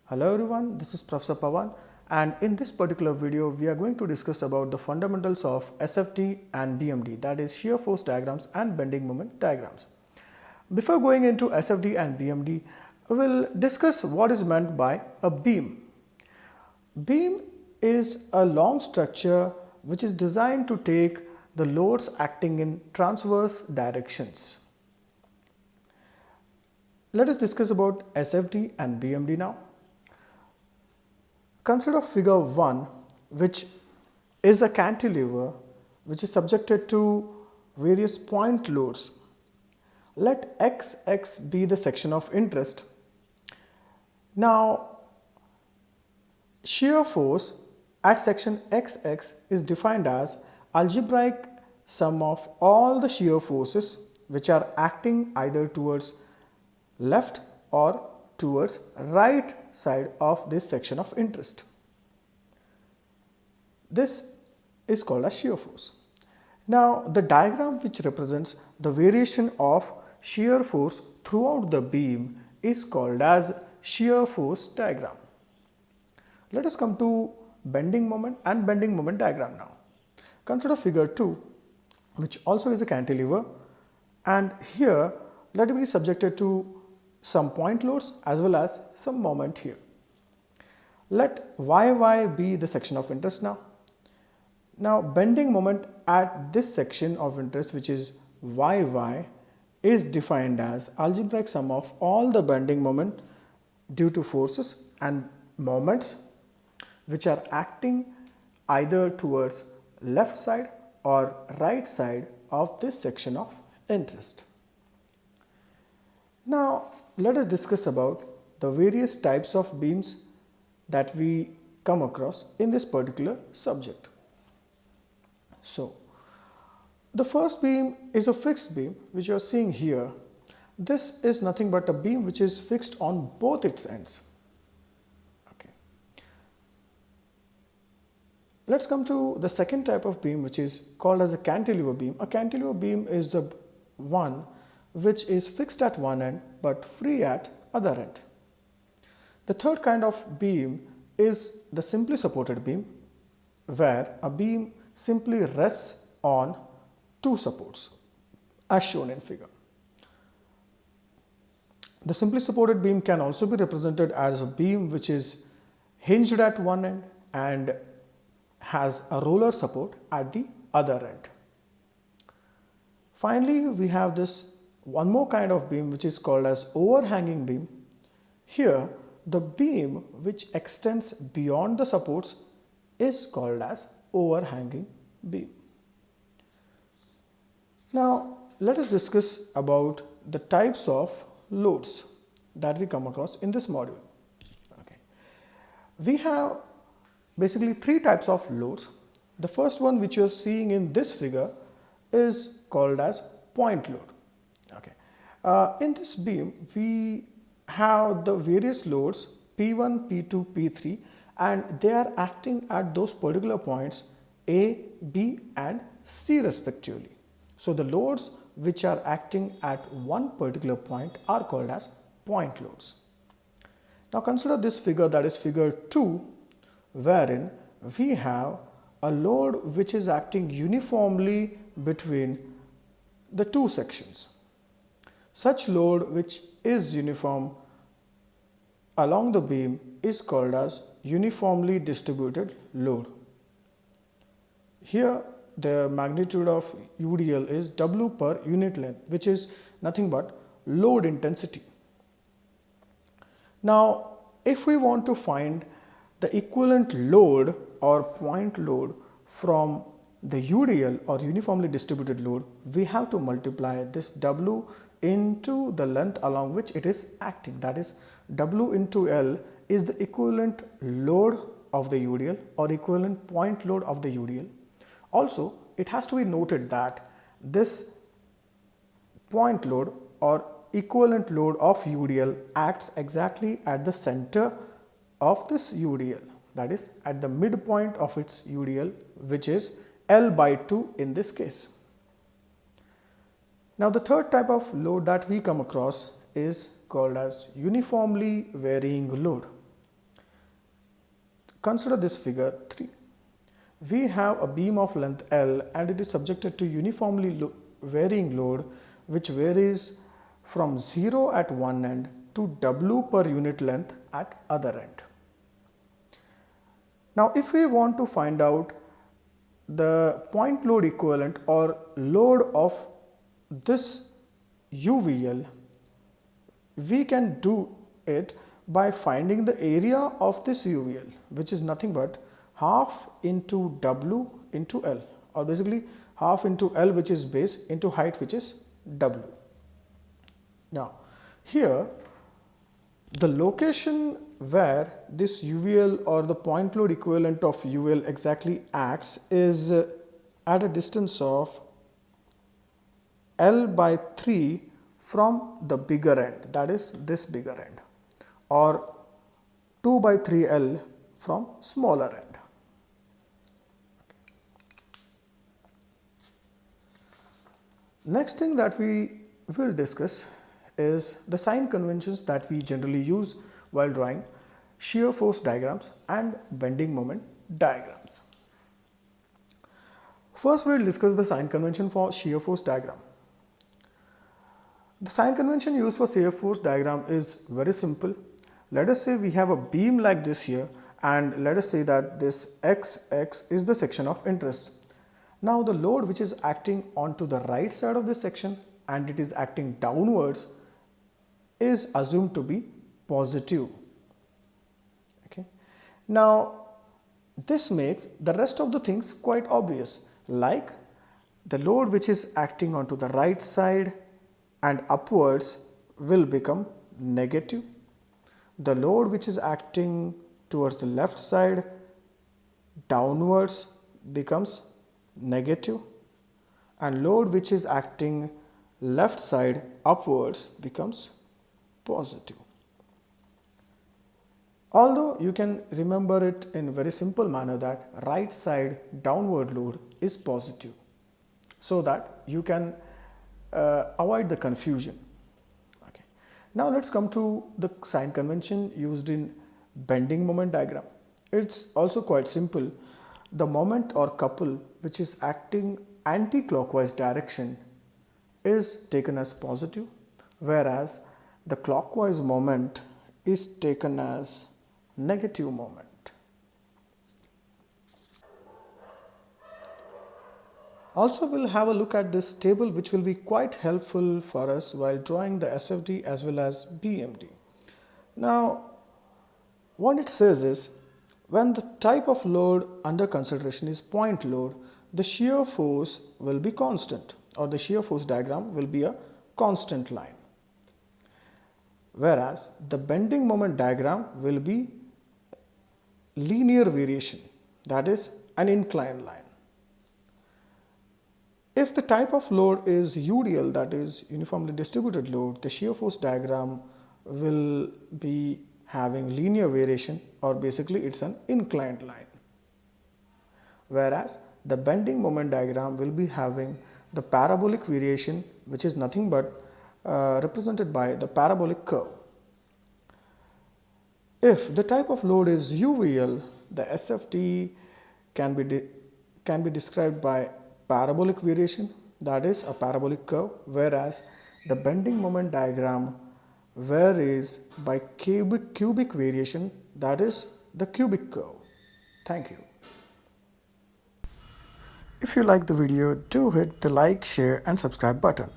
Hello everyone, this is Professor Pawan, and in this particular video we are going to discuss about the fundamentals of SFT and BMD, that is shear force diagrams and bending moment diagrams. Before going into SFD and BMD, we will discuss what is meant by a beam. Beam is a long structure which is designed to take the loads acting in transverse directions. Let us discuss about SFD and BMD now. Consider figure 1, which is a cantilever which is subjected to various point loads. Let XX be the section of interest. Now, shear force at section XX is defined as algebraic sum of all the shear forces which are acting either towards left or towards right side of this section of interest. This is called as shear force. Now, the diagram which represents the variation of shear force throughout the beam is called as shear force diagram. Let us come to bending moment and bending moment diagram now. Consider figure 2, which also is a cantilever, and here let it be subjected to some point loads as well as some moment here. Let YY be the section of interest now. Now, bending moment at this section of interest, which is YY, is defined as algebraic sum of all the bending moment due to forces and moments which are acting either towards left side or right side of this section of interest. Now, let us discuss about the various types of beams that we come across in this particular subject. So, the first beam is a fixed beam which you are seeing here. This is nothing but a beam which is fixed on both its ends. Okay. Let's come to the second type of beam, which is called as a cantilever beam. A cantilever beam is the one which is fixed at one end but free at other end. The third kind of beam is the simply supported beam, where a beam simply rests on two supports as shown in figure. The simply supported beam can also be represented as a beam which is hinged at one end and has a roller support at the other end. Finally, we have this one more kind of beam which is called as overhanging beam. Here, the beam which extends beyond the supports is called as overhanging beam. Now, let us discuss about the types of loads that we come across in this module. Okay. We have basically three types of loads. The first one which you are seeing in this figure is called as point load. Okay. In this beam, we have the various loads P1, P2, P3, and they are acting at those particular points A, B and C respectively. So, the loads which are acting at one particular point are called as point loads. Now, consider this figure, that is figure 2, wherein we have a load which is acting uniformly between the two sections. Such load which is uniform along the beam is called as uniformly distributed load. Here, the magnitude of UDL is W per unit length, which is nothing but load intensity. Now, if we want to find the equivalent load or point load from the UDL or uniformly distributed load, we have to multiply this W into the length along which it is acting, that is W into L is the equivalent load of the UDL or equivalent point load of the UDL. Also, it has to be noted that this point load or equivalent load of UDL acts exactly at the center of this UDL, that is at the midpoint of its UDL, which is L by 2 in this case. Now, the third type of load that we come across is called as uniformly varying load. consider this figure 3. We have a beam of length L and it is subjected to uniformly varying load which varies from 0 at one end to W per unit length at other end. Now if we want to find out the point load equivalent or load of this UVL, we can do it by finding the area of this UVL, which is nothing but half into W into L, or basically half into L, which is base, into height, which is W. Now here the location where this UVL or the point load equivalent of UL exactly acts is at a distance of L by 3 from the bigger end, that is this bigger end, or 2 by 3 L from smaller end. Next thing that we will discuss is the sign conventions that we generally use while drawing shear force diagrams and bending moment diagrams. First we will discuss the sign convention for shear force diagram. The sign convention used for shear force diagram is very simple. Let us say we have a beam like this here, and let us say that this XX is the section of interest. Now the load which is acting onto the right side of this section and it is acting downwards is assumed to be positive. Okay. Now this makes the rest of the things quite obvious, like the load which is acting onto the right side and upwards will become negative. The load which is acting towards the left side downwards becomes negative, and load which is acting left side upwards becomes positive. Although you can remember it in very simple manner that right side downward load is positive, so that you can avoid the confusion. Okay. Now let's come to the sign convention used in bending moment diagram. It's also quite simple. The moment or couple which is acting anti-clockwise direction is taken as positive, whereas the clockwise moment is taken as negative moment. Also we'll have a look at this table, which will be quite helpful for us while drawing the SFD as well as BMD. Now what it says is, when the type of load under consideration is point load, the shear force will be constant, or the shear force diagram will be a constant line, whereas the bending moment diagram will be linear variation, that is an inclined line. If the type of load is UDL, that is uniformly distributed load, the shear force diagram will be having linear variation, or basically it's an inclined line, whereas the bending moment diagram will be having the parabolic variation, which is nothing but represented by the parabolic curve. If the type of load is UVL, the SFD can be described by parabolic variation, that is a parabolic curve, whereas the bending moment diagram varies by cubic variation, that is the cubic curve. Thank you. If you like the video, do hit the like, share and subscribe button.